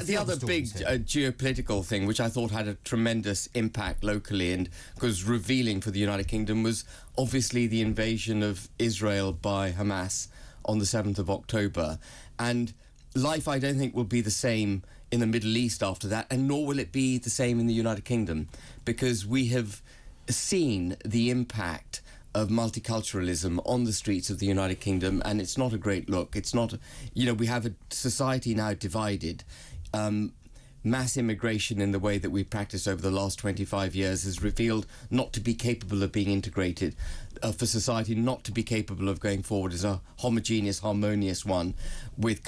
the other big geopolitical thing, which I thought had a tremendous impact locally and was revealing for the United Kingdom, was obviously the invasion of Israel by Hamas on the 7th of October. And life, I don't think, will be the same in the Middle East after that, and nor will it be the same in the United Kingdom, because we have seen the impact of multiculturalism on the streets of the United Kingdom, and it's not a great look. It's not, we have a society now divided. Mass immigration in the way that we practiced over the last 25 years has revealed not to be capable of being integrated, for society not to be capable of going forward as a homogeneous, harmonious one with,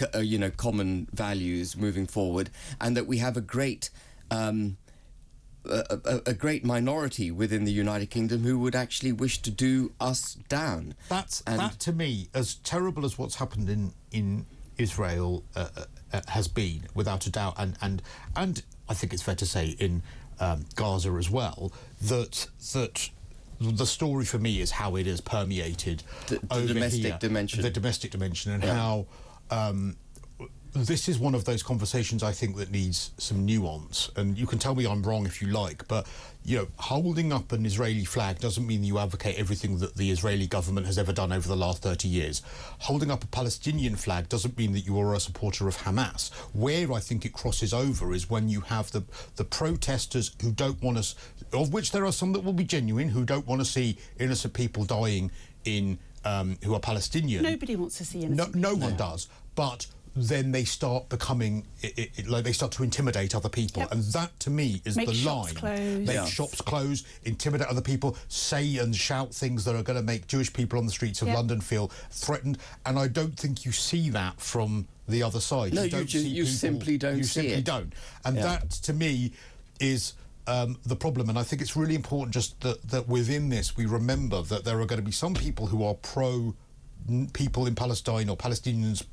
common values moving forward, and that we have a great minority within the United Kingdom who would actually wish to do us down. That to me, as terrible as what's happened in Israel has been, without a doubt, and I think it's fair to say in Gaza as well, that the story for me is how it has permeated the domestic dimension, and how this is one of those conversations I think that needs some nuance. And you can tell me I'm wrong if you like, but holding up an Israeli flag doesn't mean you advocate everything that the Israeli government has ever done over the last 30 years. Holding up a Palestinian flag doesn't mean that you are a supporter of Hamas. Where I think it crosses over is when you have the protesters who don't want us, of which there are some that will be genuine, who don't want to see innocent people dying in who are Palestinian. Nobody wants to see innocent people. No one does, but then they start becoming like they start to intimidate other people, and that to me is the line. Make shops close, intimidate other people, say and shout things that are going to make Jewish people on the streets of London feel threatened, and I don't think you see that from the other side. No, you simply don't see it. You simply don't, and that to me is the problem. And I think it's really important just that within this we remember that there are going to be some people who are pro people in Palestine or Palestinians,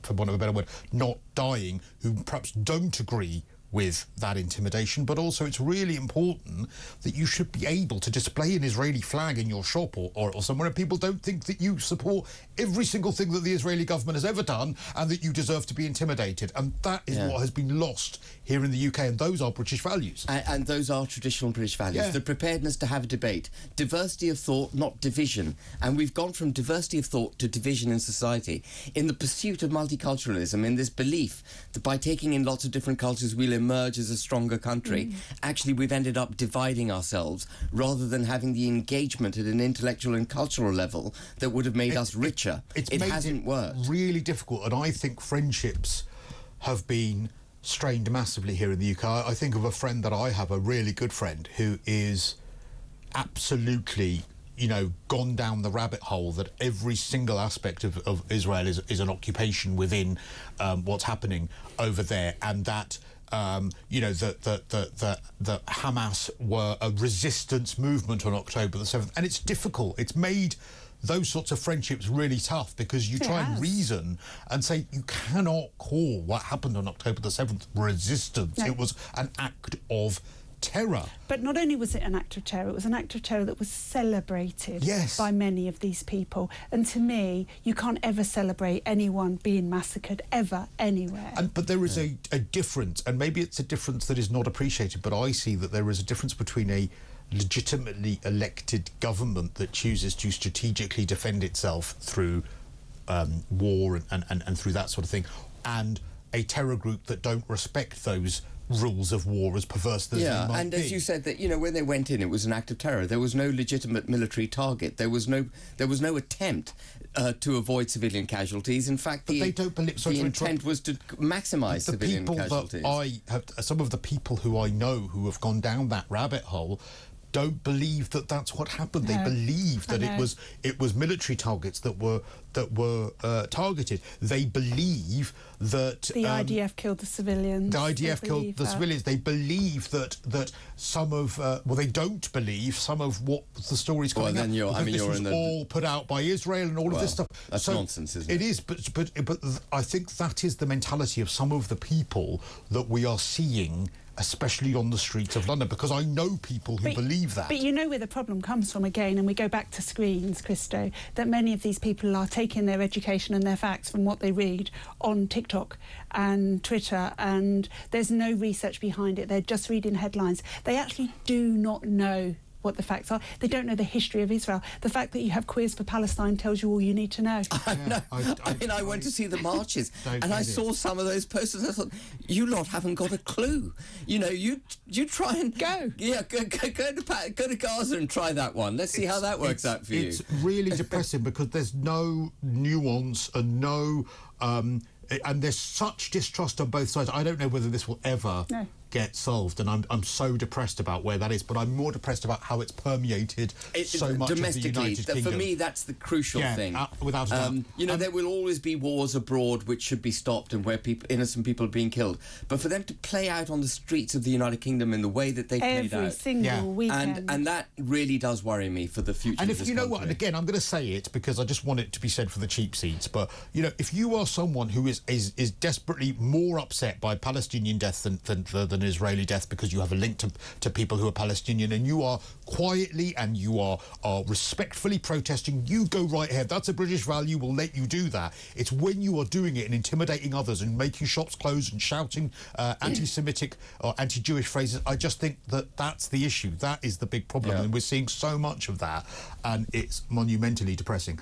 for want of a better word, not dying, who perhaps don't agree with that intimidation. But also it's really important that you should be able to display an Israeli flag in your shop or somewhere, and people don't think that you support every single thing that the Israeli government has ever done and that you deserve to be intimidated. And that is what has been lost here in the UK, and those are British values. And those are traditional British values. The preparedness to have a debate. Diversity of thought, not division. And we've gone from diversity of thought to division in society. In the pursuit of multiculturalism, in this belief that by taking in lots of different cultures we'll emerge as a stronger country, actually we've ended up dividing ourselves rather than having the engagement at an intellectual and cultural level that would have made us richer. It hasn't worked. Really difficult, and I think friendships have been strained massively here in the UK. I think of a friend that I have, a really good friend, who is absolutely gone down the rabbit hole that every single aspect of Israel is an occupation within what's happening over there, and that that Hamas were a resistance movement on October the 7th. And it's difficult. It's made those sorts of friendships really tough, because you try and reason and say you cannot call what happened on October the 7th resistance. It was an act of terror. But not only was it an act of terror, it was an act of terror that was celebrated by many of these people. And to me, you can't ever celebrate anyone being massacred, ever, anywhere. But there is a difference, and maybe it's a difference that is not appreciated, but I see that there is a difference between a legitimately elected government that chooses to strategically defend itself through war and through that sort of thing, and a terror group that don't respect those rules of war, as perverse as they might be. As you said, that when they went in, it was an act of terror. There was no legitimate military target. There was no attempt to avoid civilian casualties. In fact, the intent was to maximise civilian casualties. Some of the people who I know who have gone down that rabbit hole don't believe that that's what happened. They believe that it was military targets that were targeted. They believe that the IDF killed the civilians. The IDF killed the civilians. They believe that some of they don't believe some of what the story's coming out. This was all put out by Israel and all of this stuff. That's nonsense, isn't it? It is, but I think that is the mentality of some of the people that we are seeing especially on the streets of London, because I know people who believe that. But you know where the problem comes from again, and we go back to screens, Cristo, that many of these people are taking their education and their facts from what they read on TikTok and Twitter, and there's no research behind it. They're just reading headlines. They actually do not know what the facts are. They don't know the history of Israel. The fact that you have Queers for Palestine tells you all you need to know. I went to see the marches and I saw some of those posters. I thought, you lot haven't got a clue. You know, you try and go. Yeah, go to Gaza and try that one. Let's see how that works out for you. It's really depressing because there's no nuance and no and there's such distrust on both sides. I don't know whether this will ever get solved, and I'm so depressed about where that is, but I'm more depressed about how it's permeated so much domestically. of the United Kingdom. For me, that's the crucial thing. Without a doubt. You know, there will always be wars abroad which should be stopped and where innocent people are being killed. But for them to play out on the streets of the United Kingdom in the way that they played out... Every single weekend. And that really does worry me for the future and of this you know country. what, and again, I'm going to say it because I just want it to be said for the cheap seats, but, you know, if you are someone who is desperately more upset by Palestinian death than Israeli death because you have a link to people who are Palestinian, and you are quietly and you are respectfully protesting, you go right ahead. That's a British value, we'll let you do that. It's when you are doing it and intimidating others and making shops close and shouting anti-Semitic or anti-Jewish phrases, I just think that's the issue. That is the big problem, and we're seeing so much of that, and it's monumentally depressing.